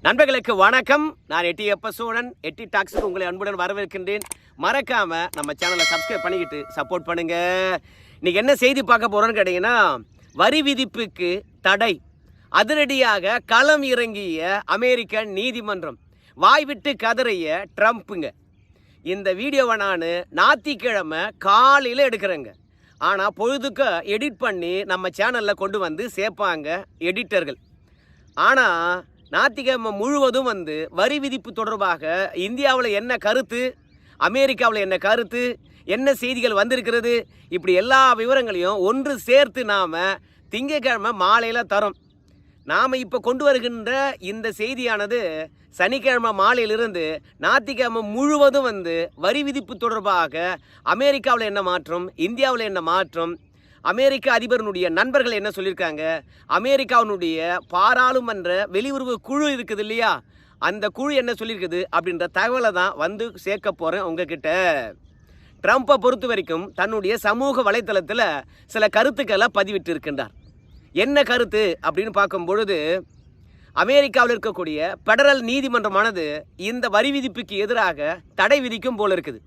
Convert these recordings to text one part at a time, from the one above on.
நண்பர்களுக்கு வணக்கம். நான் எட்டி எப்பசோடன் எட்டி டாக்ஸுக்கு உங்களை அன்புடன் வரவேற்கின்றேன். மறக்காம நம்ம சேனலை சப்ஸ்கிரைப் பண்ணிக்கிட்டு சப்போர்ட் பண்ணுங்க. இன்னைக்கு என்ன செய்தி பார்க்க போறோம்னு கேட்டீங்கன்னா, வரி விதிப்புக்கு தடை, அதிரடியாக களம் இறங்கிய அமெரிக்க நீதிமன்றம், வாய்விட்டு கதறிய ட்ரம்ப்புங்க. இந்த வீடியோவை நான் ஞாயிற்றுக்கிழமை காலையில் எடுக்கிறேங்க. ஆனால் பொழுதுக்கு எடிட் பண்ணி நம்ம சேனலில் கொண்டு வந்து சேர்ப்பாங்க எடிட்டர்கள். ஆனால் ஞாயிற்றுக்கிழமை முழுவதும் வரி விதிப்பு தொடர்பாக இந்தியாவில் என்ன கருத்து, அமெரிக்காவில் என்ன கருத்து, என்ன செய்திகள் வந்திருக்கிறது, இப்படி எல்லா விவரங்களையும் ஒன்று சேர்த்து நாம் திங்கட்கிழமை மாலையில் தரோம். நாம் இப்போ கொண்டு வருகின்ற இந்த செய்தியானது சனிக்கிழமை மாலையிலிருந்து ஞாயிற்றுக்கிழமை முழுவதும் வரி விதிப்பு தொடர்பாக அமெரிக்காவில் என்ன மாற்றம், இந்தியாவில் என்ன மாற்றம், அமெரிக்க அதிபருடைய நண்பர்கள் என்ன சொல்லியிருக்காங்க, அமெரிக்காவினுடைய பாராளுமன்ற வெளியுறவு குழு இருக்குது இல்லையா, அந்த குழு என்ன சொல்லியிருக்குது அப்படின்ற தகவலை தான் சேர்க்க போகிறேன் உங்ககிட்ட. ட்ரம்ப்பை பொறுத்த வரைக்கும் தன்னுடைய சமூக வலைத்தளத்தில் சில கருத்துக்களை பதிவிட்டு இருக்கின்றார். என்ன கருத்து அப்படின்னு பார்க்கும் பொழுது, அமெரிக்காவில் இருக்கக்கூடிய பெடரல் நீதிமன்றமானது இந்த வரி விதிப்புக்கு எதிராக தடை விதிக்கும் போல இருக்குது.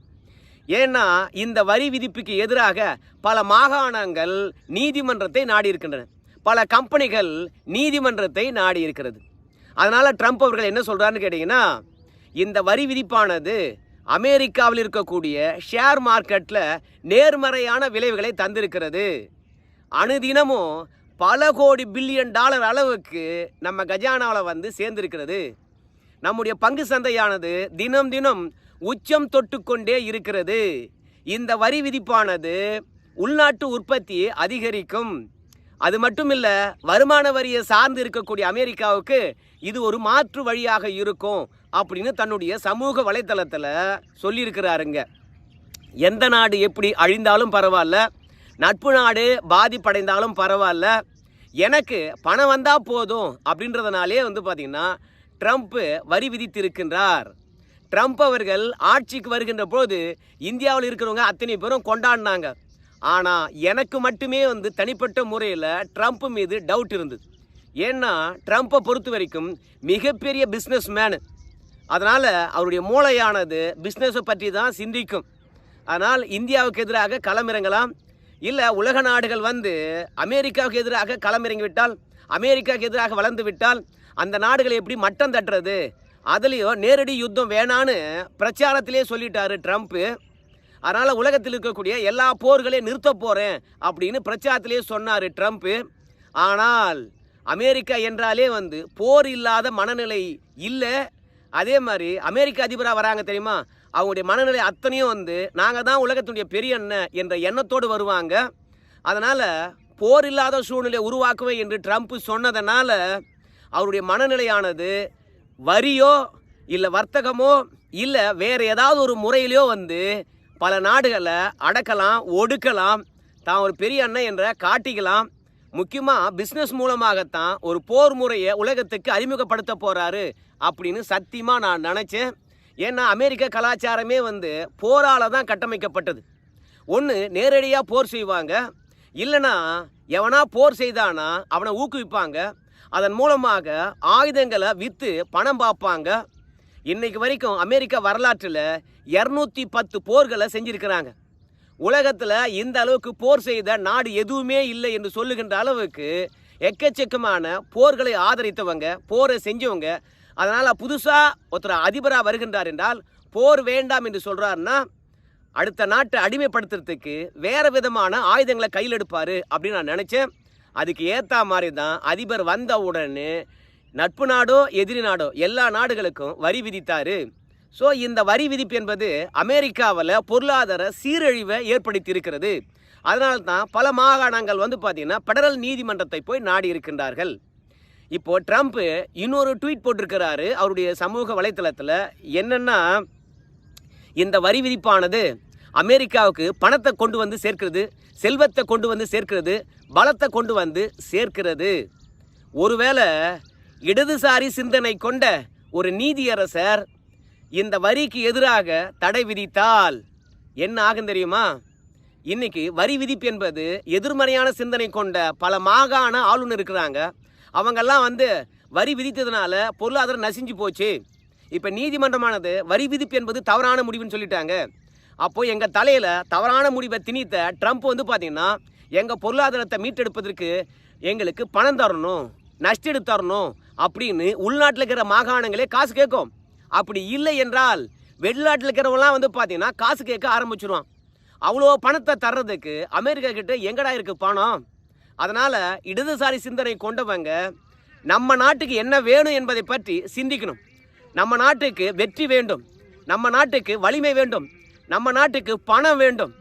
ஏன்னா இந்த வரி விதிப்புக்கு எதிராக பல மாகாணங்கள் நீதிமன்றத்தை நாடி இருக்கின்றன, பல கம்பெனிகள் நீதிமன்றத்தை நாடி இருக்கிறது. அதனால் ட்ரம்ப் அவர்கள் என்ன சொல்கிறாருன்னு கேட்டிங்கன்னா, இந்த வரி விதிப்பானது அமெரிக்காவில் இருக்கக்கூடிய ஷேர் மார்க்கெட்டில் நேர்மறையான விளைவுகளை தந்திருக்கிறது. அனுதினமும் பல கோடி பில்லியன் டாலர் அளவுக்கு நம்ம கஜானாவில் சேர்ந்திருக்கிறது. நம்முடைய பங்கு சந்தையானது தினம் தினம் உச்சம் தொட்டுக்கொண்டே இருக்கிறது. இந்த வரி விதிப்பானது உள்நாட்டு உற்பத்தியை அதிகரிக்கும். அது மட்டும் இல்லை, வருமான வரியை சார்ந்து இருக்கக்கூடிய அமெரிக்காவுக்கு இது ஒரு மாற்று வழியாக இருக்கும் அப்படின்னு தன்னுடைய சமூக வலைத்தளத்தில் சொல்லியிருக்கிறாருங்க. எந்த நாடு எப்படி அழிந்தாலும் பரவாயில்ல, நட்பு நாடு பாதிப்படைந்தாலும் பரவாயில்ல, எனக்கு பணம் வந்தால் போதும் அப்படின்றதுனாலே பார்த்திங்கன்னா ட்ரம்ப்பு வரி விதித்திருக்கின்றார். ட்ரம்ப் அவர்கள் ஆட்சிக்கு வருகின்ற போது இந்தியாவில் இருக்கிறவங்க அத்தனை பேரும் கொண்டாடினாங்க. ஆனால் எனக்கு மட்டுமே தனிப்பட்ட முறையில் ட்ரம்ப் மீது டவுட் இருந்தது. ஏன்னா ட்ரம்ப்பை பொறுத்த வரைக்கும் மிகப்பெரிய பிஸ்னஸ் மேனு. அதனால் அவருடைய மூளையானது பிஸ்னஸை பற்றி தான் சிந்திக்கும். அதனால் இந்தியாவுக்கு எதிராக களமிறங்கலாம், இல்லை உலக நாடுகள் அமெரிக்காவுக்கு எதிராக களமிறங்கிவிட்டால், அமெரிக்காவுக்கு எதிராக வளர்ந்து விட்டால் அந்த நாடுகளை எப்படி மட்டம் தட்டுறது, அதுலேயும் நேரடி யுத்தம் வேணான்னு பிரச்சாரத்திலே சொல்லிட்டாரு ட்ரம்ப்பு. அதனால் உலகத்தில் இருக்கக்கூடிய எல்லா போர்களையும் நிறுத்த போகிறேன் அப்படின்னு பிரச்சாரத்திலே சொன்னார் ட்ரம்ப்பு. ஆனால் அமெரிக்கா என்றாலே போர் இல்லாத மனநிலை இல்லை. அதே மாதிரி அமெரிக்க அதிபராக வராங்க தெரியுமா, அவங்களுடைய மனநிலை அத்தனையும் நாங்கள் தான் உலகத்துடைய பெரிய அண்ணன் என்ற எண்ணத்தோடு வருவாங்க. அதனால் போர் இல்லாத சூழ்நிலையை உருவாக்குவேன் என்று ட்ரம்ப் சொன்னதனால அவருடைய மனநிலையானது வரியோ இல்லை வர்த்தகமோ இல்லை வேறு ஏதாவது ஒரு முறையிலையோ பல நாடுகளை அடக்கலாம், ஒடுக்கலாம், தான் ஒரு பெரிய அண்ணன் என்ற காட்டிக்கலாம். முக்கியமாக பிஸ்னஸ் மூலமாகத்தான் ஒரு போர் முறையை உலகத்துக்கு அறிமுகப்படுத்த போகிறாரு அப்படின்னு சத்தியமாக நான் நினச்சேன். ஏன்னா அமெரிக்க கலாச்சாரமே போரால் தான் கட்டமைக்கப்பட்டது. ஒன்று நேரடியாக போர் செய்வாங்க, இல்லைனா எவனா போர் செய்தானா அவனை ஊக்குவிப்பாங்க, அதன் மூலமாக ஆயுதங்களை விற்று பணம் பார்ப்பாங்க. இன்னைக்கு வரைக்கும் அமெரிக்கா வரலாற்றில் 210 போர்களை செஞ்சுருக்கிறாங்க. உலகத்தில் இந்த அளவுக்கு போர் செய்த நாடு எதுவுமே இல்லை என்று சொல்லுகின்ற அளவுக்கு எக்கச்சக்கமான போர்களை ஆதரித்தவங்க, போரை செஞ்சவங்க. அதனால் புதுசாக ஒருத்தர் அதிபராக வருகின்றார் என்றால் போர் வேண்டாம் என்று சொல்கிறாருன்னா அடுத்த நாட்டை அடிமைப்படுத்துறதுக்கு வேறு விதமான ஆயுதங்களை கையில் எடுப்பார் அப்படின்னு நான் நினச்சேன். அதுக்கு ஏற்ற மாதிரி தான் அதிபர் வந்த உடனே நட்பு நாடோ எதிரி நாடோ எல்லா நாடுகளுக்கும் வரி விதித்தார். ஸோ இந்த வரி விதிப்பு என்பது அமெரிக்காவில் பொருளாதார சீரழிவை ஏற்படுத்தி இருக்கிறது. அதனால்தான் பல மாகாணங்கள் பார்த்திங்கன்னா பெடரல் நீதிமன்றத்தை போய் நாடி இருக்கின்றார்கள். இப்போது ட்ரம்ப்பு இன்னொரு ட்வீட் போட்டிருக்கிறாரு அவருடைய சமூக வலைத்தளத்தில். என்னென்னா, இந்த வரி விதிப்பானது அமெரிக்காவுக்கு பணத்தை கொண்டு சேர்க்கிறது, செல்வத்தை கொண்டு சேர்க்கிறது, பலத்தை கொண்டு சேர்க்கிறது. ஒருவேளை இடதுசாரி சிந்தனை கொண்ட ஒரு நீதியரசர் இந்த வரிக்கு எதிராக தடை விதித்தால் என்ன ஆகும் தெரியுமா? இன்னைக்கு வரி விதிப்பு என்பது எதிர்மறையான சிந்தனை கொண்ட பல மாகாண ஆளுநர் இருக்கிறாங்க. அவங்கெல்லாம் வரி விதித்ததுனால பொருளாதாரம் நசிஞ்சு போச்சு. இப்போ நீதிமன்றமானது வரி விதிப்பு என்பது தவறான முடிவுன்னு சொல்லிட்டாங்க. அப்போது எங்கள் தலையில் தவறான முடிவை திணித்த ட்ரம்ப் வந்து பார்த்திங்கன்னா எங்கள் பொருளாதாரத்தை மீட்டெடுப்பதற்கு எங்களுக்கு பணம் தரணும், நஷ்டெடு தரணும் அப்படின்னு உள்நாட்டில் இருக்கிற மாகாணங்களே காசு கேட்கும். அப்படி இல்லை என்றால் வெளிநாட்டில் இருக்கிறவங்களாம் வந்து பார்த்திங்கன்னா காசு கேட்க ஆரம்பிச்சிடுவான். அவ்வளோ பணத்தை தர்றதுக்கு அமெரிக்கா கிட்ட எங்கடா இருக்குது பணம்? அதனால் இடதுசாரி சிந்தனை கொண்டவங்க நம்ம நாட்டுக்கு என்ன வேணும் என்பதை பற்றி சிந்திக்கணும். நம்ம நாட்டுக்கு வெற்றி வேண்டும், நம்ம நாட்டுக்கு வலிமை வேண்டும், நம்ம நாட்டுக்கு பணம் வேண்டும்,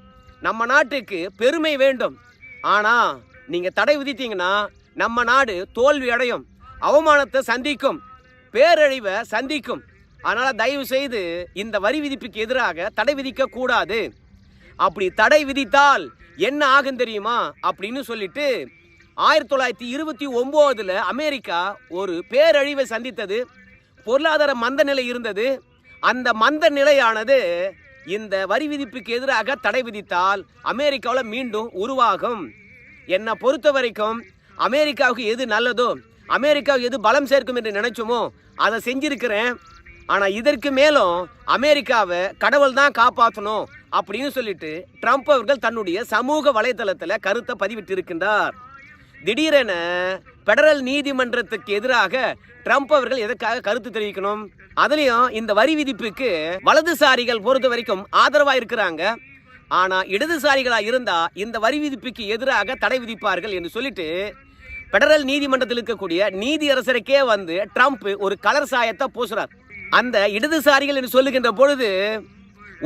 நம்ம நாட்டுக்கு பெருமை வேண்டும். ஆனால் நீங்கள் தடை விதித்தீங்கன்னா நம்ம நாடு தோல்வி அடையும், அவமானத்தை சந்திக்கும், பேரழிவை சந்திக்கும். அதனால் தயவு செய்து இந்த வரி விதிப்புக்கு எதிராக தடை விதிக்கக்கூடாது. அப்படி தடை விதித்தால் என்ன ஆகும் தெரியுமா அப்படின்னு சொல்லிட்டு 1929 அமெரிக்கா ஒரு பேரழிவை சந்தித்தது. பொருளாதார மந்த நிலை இருந்தது. அந்த மந்த நிலையானது இந்த வரி விதிப்புக்கு எதிராக தடை விதித்தால் அமெரிக்காவில் மீண்டும் உருவாகும். என்னை பொறுத்த வரைக்கும் அமெரிக்காவுக்கு எது நல்லதோ, அமெரிக்காவுக்கு எது பலம் சேர்க்கும் என்று நினைச்சோமோ அதை செஞ்சிருக்கிறேன். ஆனால் இதற்கு மேலும் அமெரிக்காவை கடவுள் தான் காப்பாற்றணும் அப்படின்னு சொல்லிட்டு ட்ரம்ப் அவர்கள் தன்னுடைய சமூக வலைதளத்தில் கருத்தை பதிவிட்டு இருக்கின்றார். திடீரென பெடரல் நீதிமன்றத்துக்கு எதிராக ட்ரம்ப் அவர்கள் எதற்காக கருத்து தெரிவிக்கணும்? அதுலேயும் இந்த வரி விதிப்புக்கு வலதுசாரிகள் பொறுத்த வரைக்கும் ஆதரவாக இருக்கிறாங்க. ஆனால் இடதுசாரிகளாக இருந்தால் இந்த வரி விதிப்புக்கு எதிராக தடை விதிப்பார்கள் என்று சொல்லிட்டு பெடரல் நீதிமன்றத்தில் இருக்கக்கூடிய நீதியரசருக்கே வந்து ட்ரம்ப் ஒரு கலர் சாயத்தை பூசுறார். அந்த இடதுசாரிகள் என்று சொல்லுகின்ற பொழுது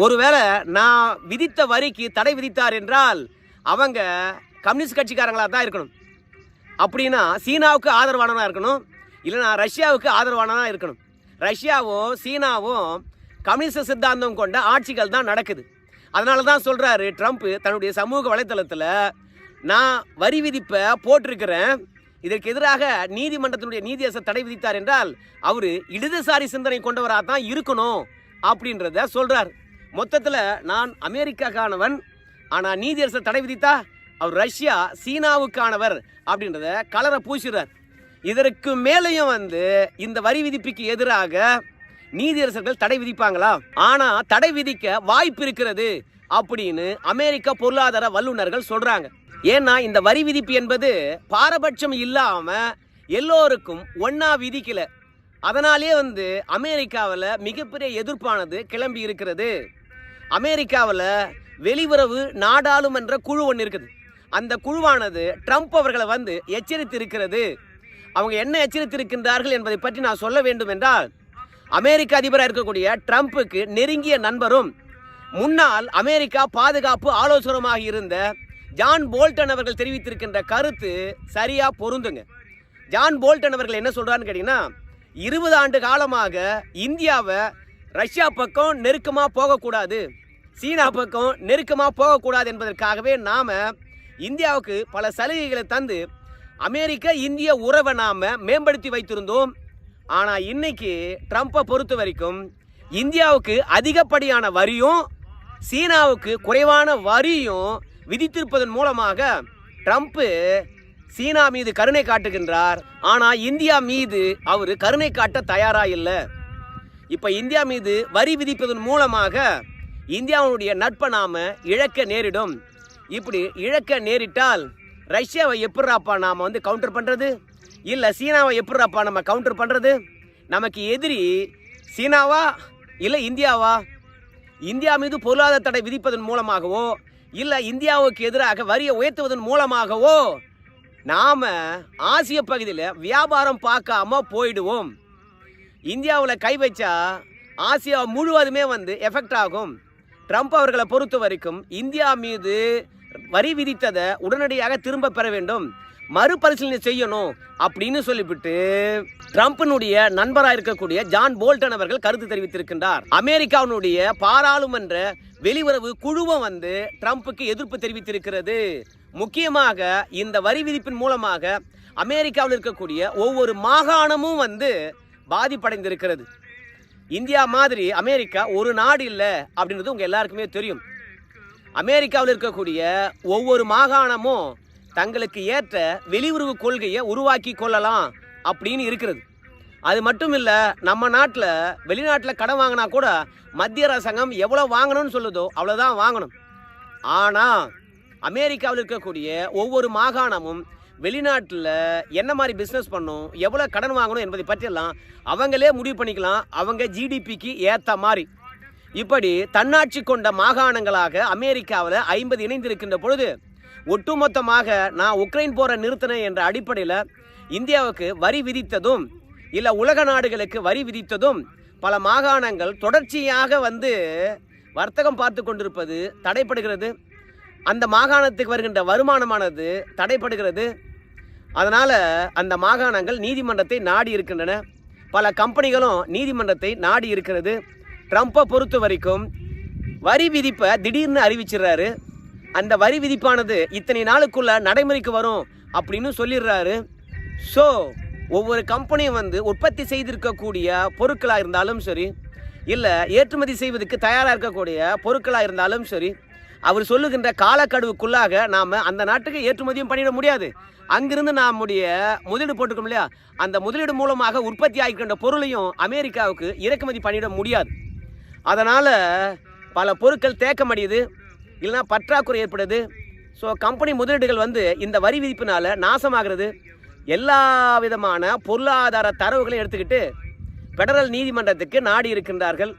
ஒருவேளை நான் விதித்த வரிக்கு தடை விதித்தார் என்றால் அவங்க கம்யூனிஸ்ட் கட்சிக்காரங்களாக தான் இருக்கணும். அப்படின்னா சீனாவுக்கு ஆதரவானதாக இருக்கணும், இல்லைனா ரஷ்யாவுக்கு ஆதரவானதாக இருக்கணும். ரஷ்யாவும் சீனாவும் கம்யூனிஸ்ட் சித்தாந்தம் கொண்ட ஆட்சிகள் தான் நடக்குது. அதனால தான் சொல்கிறாரு ட்ரம்ப் தன்னுடைய சமூக வலைத்தளத்தில், நான் வரி விதிப்பை போட்டிருக்கிறேன், இதற்கு எதிராக நீதிமன்றத்தினுடைய நீதியரசர் தடை விதித்தார் என்றால் அவர் இடதுசாரி சிந்தனை கொண்டவராக தான் இருக்கணும் அப்படின்றத சொல்கிறார். மொத்தத்தில் நான் அமெரிக்காக்கானவன், ஆனால் நீதியரசர் தடை விதித்தா அவர் ரஷ்யா சீனாவுக்கானவர் அப்படின்றத கலரை பூசுறார். இதற்கு மேலேயும் வந்து இந்த வரி விதிப்புக்கு எதிராக நீதியரசர்கள் தடை விதிப்பாங்களா? ஆனால் தடை விதிக்க வாய்ப்பு இருக்கிறது அப்படின்னு அமெரிக்க பொருளாதார வல்லுநர்கள் சொல்கிறாங்க. ஏன்னா இந்த வரி விதிப்பு என்பது பாரபட்சம் இல்லாமல் எல்லோருக்கும் ஒன்றா விதிக்கல. அதனாலே வந்து அமெரிக்காவில் மிகப்பெரிய எதிர்ப்பானது கிளம்பி இருக்கிறது. அமெரிக்காவில் வெளியுறவு நாடாளுமன்ற குழு ஒன்று இருக்குது. அந்த குழுவானது ட்ரம்ப் அவர்களை வந்து எச்சரித்து இருக்கிறது. அவங்க என்ன எச்சரித்திருக்கின்றார்கள் என்பதை பற்றி நான் சொல்ல வேண்டும் என்றால், அமெரிக்க அதிபராக இருக்கக்கூடிய ட்ரம்ப்புக்கு நெருங்கிய நண்பரும் முன்னாள் அமெரிக்கா பாதுகாப்பு ஆலோசகருமாக இருந்த ஜான் போல்டன் அவர்கள் தெரிவித்திருக்கின்ற கருத்து சரியா பொருந்துங்க. ஜான் போல்டன் அவர்கள் என்ன சொல்றான்னு கேட்டீங்கன்னா, 20 ஆண்டு காலமாக இந்தியாவை ரஷ்யா பக்கம் நெருக்கமாக போகக்கூடாது, சீனா பக்கம் நெருக்கமாக போகக்கூடாது என்பதற்காகவே நாம் இந்தியாவுக்கு பல சலுகைகளை தந்து அமெரிக்க இந்திய உறவை நாம் மேம்படுத்தி வைத்திருந்தோம். ஆனால் இன்னைக்கு ட்ரம்ப்பை பொறுத்த வரைக்கும் இந்தியாவுக்கு அதிகப்படியான வரியும் சீனாவுக்கு குறைவான வரியும் விதித்திருப்பதன் மூலமாக ட்ரம்ப்பு சீனா மீது கருணை காட்டுகின்றார். ஆனால் இந்தியா மீது அவர் கருணை காட்ட தயாராக இல்லை. இப்போ இந்தியா மீது வரி விதிப்பதன் மூலமாக இந்தியாவுடைய நட்பை நாம் இழக்க நேரிடும். இப்படி இழக்க நேரிட்டால் ரஷ்யாவை எப்படிராப்பா நாம் வந்து கவுண்டர் பண்ணுறது, இல்லை சீனாவை எப்படிராப்பா நம்ம கவுண்டர் பண்ணுறது? நமக்கு எதிரி சீனாவா இல்லை இந்தியாவா? இந்தியா மீது பொருளாதார தடை விதிப்பதன் மூலமாகவோ இல்லை இந்தியாவுக்கு எதிராக வரியை உயர்த்துவதன் மூலமாகவோ நாம் ஆசிய பகுதியில் வியாபாரம் பார்க்காம போயிடுவோம். இந்தியாவில் கை வச்சா ஆசியா முழுவதுமே வந்து எஃபெக்ட் ஆகும். ட்ரம்ப் அவர்களை பொறுத்த வரைக்கும் இந்தியா மீது வரி விதித்ததை உடனடியாக திரும்ப பெற வேண்டும், மறுபரிசீலனை செய்யணும் அப்படின்னு சொல்லிவிட்டு ட்ரம்பினுடைய நண்பராக இருக்கக்கூடிய ஜான் போல்டன் அவர்கள் கருத்து தெரிவித்திருக்கின்றார். அமெரிக்காவினுடைய பாராளுமன்ற வெளியுறவு குழுவும் வந்து ட்ரம்புக்கு எதிர்ப்பு தெரிவித்திருக்கிறது. முக்கியமாக இந்த வரி விதிப்பின் மூலமாக அமெரிக்காவில் இருக்கக்கூடிய ஒவ்வொரு மாகாணமும் வந்து பாதிப்படைந்திருக்கிறது. இந்தியா மாதிரி அமெரிக்கா ஒரு நாடு இல்லை அப்படின்றது உங்கள் எல்லாருக்குமே தெரியும். அமெரிக்காவில் இருக்கக்கூடிய ஒவ்வொரு மாகாணமும் தங்களுக்கு ஏற்ற வெளியுறவு கொள்கையை உருவாக்கி கொள்ளலாம் அப்படின்னு இருக்கிறது. அது மட்டும் இல்லை, நம்ம நாட்டில் வெளிநாட்டில் கடன் வாங்கினா கூட மத்திய அரசாங்கம் எவ்வளோ வாங்கணும்னு சொல்லுதோ அவ்வளோதான் வாங்கணும். ஆனால் அமெரிக்காவில் இருக்கக்கூடிய ஒவ்வொரு மாகாணமும் வெளிநாட்டில் என்ன மாதிரி பிஸ்னஸ் பண்ணணும், எவ்வளோ கடன் வாங்கணும் என்பதை பற்றியெல்லாம் அவங்களே முடிவு பண்ணிக்கலாம், அவங்க ஜிடிபிக்கு ஏற்ற மாதிரி. இப்படி தன்னாட்சி கொண்ட மாகாணங்களாக அமெரிக்காவில் 50 இணைந்திருக்கின்ற பொழுது ஒட்டுமொத்தமாக நான் உக்ரைன் போரை நிறுத்தினேன் என்ற அடிப்படையில் இந்தியாவுக்கு வரி விதித்ததும் இல்லை உலக நாடுகளுக்கு வரி விதித்ததும் பல மாகாணங்கள் தொடர்ச்சியாக வர்த்தகம் பார்த்து கொண்டிருப்பது தடைப்படுகிறது. அந்த மாகாணத்துக்கு வருகின்ற வருமானமானது தடைப்படுகிறது. அதனால் அந்த மாகாணங்கள் நீதிமன்றத்தை நாடி இருக்கின்றன. பல கம்பெனிகளும் நீதிமன்றத்தை நாடி இருக்கிறது. ட்ரம்ப்பை பொறுத்த வரைக்கும் வரி விதிப்பை திடீர்னு அறிவிச்சிடுறாரு. அந்த வரி விதிப்பானது இத்தனை நாளுக்குள்ள நடைமுறைக்கு வரும் அப்படின்னு சொல்லிடுறாரு. ஸோ ஒவ்வொரு கம்பெனியும் உற்பத்தி செய்திருக்கக்கூடிய பொருட்களாக இருந்தாலும் சரி, இல்லை ஏற்றுமதி செய்வதற்கு தயாராக இருக்கக்கூடிய பொருட்களாக இருந்தாலும் சரி, அவர் சொல்லுகின்ற காலக்கெடுவுக்குள்ளாக நாம் அந்த நாட்டுக்கு ஏற்றுமதியும் பண்ணிட முடியாது. அங்கிருந்து நம்முடைய முதலீடு போட்டுக்கணும் இல்லையா, அந்த முதலீடு மூலமாக உற்பத்தி ஆகிக்கின்ற பொருளையும் அமெரிக்காவுக்கு இறக்குமதி பண்ணிட முடியாது. அதனால் பல பொருட்கள் தேக்கமடையுது, இல்லைனா பற்றாக்குறை ஏற்படுது. ஸோ கம்பெனி முதலீடுகள் இந்த வரி விதிப்பினால் நாசமாகிறது. எல்லா விதமான பொருளாதார தரவுகளையும் எடுத்துக்கிட்டு பெடரல் நீதிமன்றத்துக்கு நாடி இருக்கின்றார்கள்.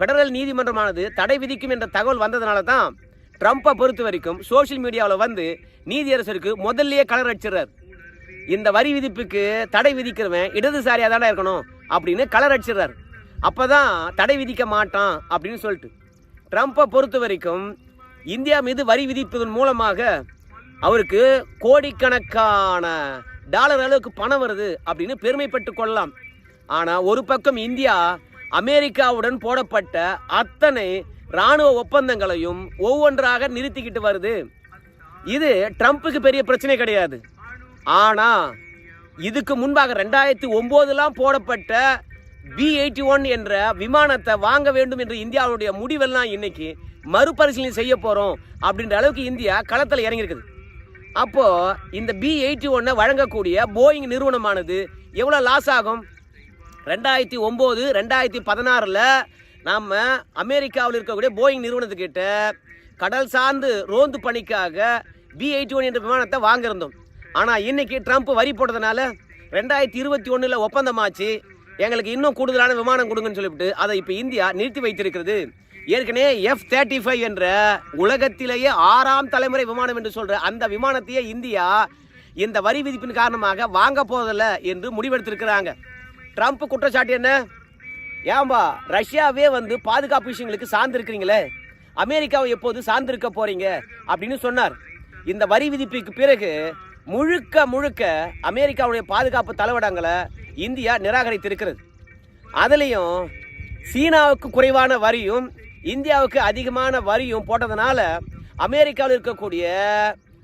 பெடரல் நீதிமன்றமானது தடை விதிக்கும் என்ற தகவல் வந்ததுனால தான் ட்ரம்ப்பை பொறுத்த வரைக்கும் சோஷியல் மீடியாவில் நீதியரசருக்கு முதல்லையே கலர் அடிச்சிடுறார். இந்த வரி விதிப்புக்கு தடை விதிக்கிறவன் இடதுசாரியாக தானே இருக்கணும் அப்படின்னு கலர் அடிச்சிடுறார். அப்போ தான் தடை விதிக்க மாட்டான் அப்படின்னு சொல்லிட்டு ட்ரம்ப்பை பொறுத்த வரைக்கும் இந்தியா மீது வரி விதிப்பதன் மூலமாக அவருக்கு கோடிக்கணக்கான டாலர் அளவுக்கு பணம் வருது அப்படின்னு பெருமைப்பட்டு கொள்ளலாம். ஆனால் ஒரு பக்கம் இந்தியா அமெரிக்காவுடன் போடப்பட்ட அத்தனை இராணுவ ஒப்பந்தங்களையும் ஒவ்வொன்றாக நிறுத்திக்கிட்டு வருது. இது ட்ரம்ப்புக்கு பெரிய பிரச்சனை கிடையாது. ஆனால் இதுக்கு முன்பாக 2009 போடப்பட்ட B-81 என்ற விமானத்தை வாங்க வேண்டும் என்று இந்தியாவுடைய முடிவெல்லாம் இன்னைக்கு மறுபரிசீலனை செய்ய போகிறோம் அப்படின்ற அளவுக்கு இந்தியா களத்தில் இறங்கியிருக்குது. அப்போது இந்த B-81 வழங்கக்கூடிய போயிங் நிறுவனமானது எவ்வளோ லாஸ் ஆகும்? 2009 2016 நாம் அமெரிக்காவில் இருக்கக்கூடிய போயிங் நிறுவனத்துக்கிட்ட கடல் சார்ந்து ரோந்து பணிக்காக B-81 என்ற விமானத்தை வாங்கியிருந்தோம். ஆனால் இன்னைக்கு ட்ரம்ப் வரி போட்டதுனால 2021 ஒப்பந்தமாச்சு, எங்களுக்கு இன்னும் கூடுதலான விமானம் கொடுங்கன்னு சொல்லிவிட்டு அதை இப்போ இந்தியா நிறுத்தி வைத்திருக்கிறது. ஏற்கனவே F-35 என்ற உலகத்திலேயே 6ஆம் தலைமுறை விமானம் என்று சொல்கிற அந்த விமானத்தையே இந்தியா இந்த வரி விதிப்பின் காரணமாக வாங்க போவதில்ல என்று முடிவெடுத்திருக்கிறாங்க. ட்ரம்ப் குற்றச்சாட்டு என்ன? ஏன்பா ரஷ்யாவே பாதுகாப்பு விஷயங்களுக்கு சார்ந்திருக்கிறீங்களே, அமெரிக்காவை எப்போது சார்ந்திருக்க போறீங்க அப்படின்னு சொன்னார். இந்த வரி விதிப்புக்கு பிறகு முழுக்க முழுக்க அமெரிக்காவுடைய பாதுகாப்பு தளவாடங்களை இந்தியா நிராகரித்திருக்கிறது. அதுலேயும் சீனாவுக்கு குறைவான வரியும் இந்தியாவுக்கு அதிகமான வரியும் போட்டதுனால அமெரிக்காவில் இருக்கக்கூடிய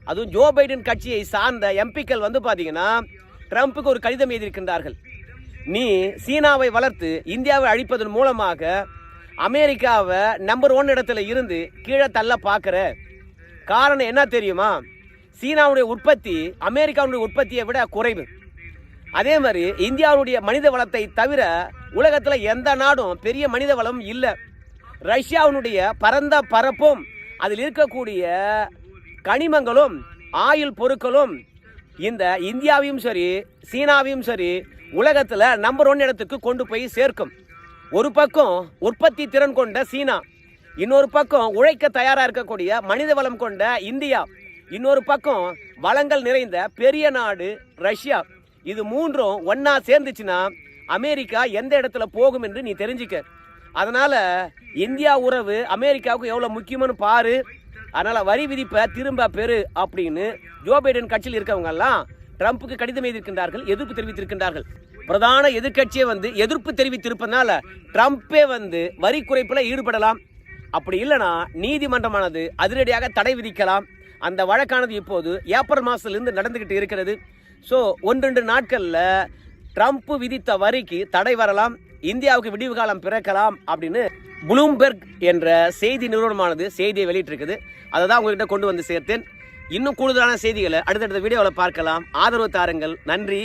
அதுவும் ஜோ பைடன் கட்சியை சார்ந்த எம்பிக்கள் பார்த்தீங்கன்னா ட்ரம்ப்புக்கு ஒரு கடிதம் எழுதியிருக்கின்றார்கள். நீ சீனாவை வளர்த்து இந்தியாவை அழிப்பதன் மூலமாக அமெரிக்காவை நம்பர் 1 இடத்துல இருந்து கீழே தள்ள பார்க்குற. காரணம் என்ன தெரியுமா? சீனாவுடைய உற்பத்தி அமெரிக்காவுடைய உற்பத்தியை விட குறைவு. அதே மாதிரி இந்தியாவுடைய மனித வளத்தை தவிர உலகத்தில் எந்த நாடும் பெரிய மனித வளம் இல்லை. ரஷ்யாவுடைய பரந்த பரப்பும் அதில் இருக்கக்கூடிய கனிமங்களும் ஆயில் பொருட்களும் இந்த இந்தியாவையும் சரி சீனாவையும் சரி உலகத்தில் நம்பர் 1 இடத்துக்கு கொண்டு போய் சேர்க்கும். ஒரு பக்கம் உற்பத்தி திறன் கொண்ட சீனா, இன்னொரு பக்கம் உழைக்க தயாராக இருக்கக்கூடிய மனித வளம் கொண்ட இந்தியா, இன்னொரு பக்கம் வளங்கள் நிறைந்த பெரிய நாடு ரஷ்யா. இது மூன்றும் ஒன்றா சேர்ந்துச்சுன்னா அமெரிக்கா எந்த இடத்துல போகும் என்று நீ தெரிஞ்சுக்க. அதனால் இந்தியா உறவு அமெரிக்காவுக்கு எவ்வளோ முக்கியம்னு பாரு. அதனால் வரி விதிப்பை திரும்ப பெறு அப்படின்னு ஜோ பைடன் கட்சியில் இருக்கவங்கெல்லாம் ட்ரம்ப்புக்கு கடிதம் எழுதியிருக்கின்றார்கள், எதிர்ப்பு தெரிவித்திருக்கின்றார்கள். பிரதான எதிர்கட்சியை எதிர்ப்பு தெரிவித்திருப்பதனால ட்ரம்ப்பே வரி குறைப்பில் ஈடுபடலாம். அப்படி இல்லைனா நீதிமன்றமானது அதிரடியாக தடை விதிக்கலாம். அந்த வழக்கானது இப்போது ஏப்ரல் மாதத்திலிருந்து நடந்துக்கிட்டு இருக்கிறது. ஸோ 1-2 நாட்களில் ட்ரம்ப் விதித்த வரிக்கு தடை வரலாம், இந்தியாவுக்கு விடிவு காலம் பிறக்கலாம் அப்படின்னு ப்ளூம்பெர்க் என்ற செய்தி நிறுவனமானது செய்தியை வெளியிட்டிருக்குது. அதை தான் உங்ககிட்ட கொண்டு சேர்த்தேன். இன்னும் கூடுதலான செய்திகளை அடுத்தடுத்த வீடியோவில் பார்க்கலாம். ஆதரவு தாருங்கள். நன்றி.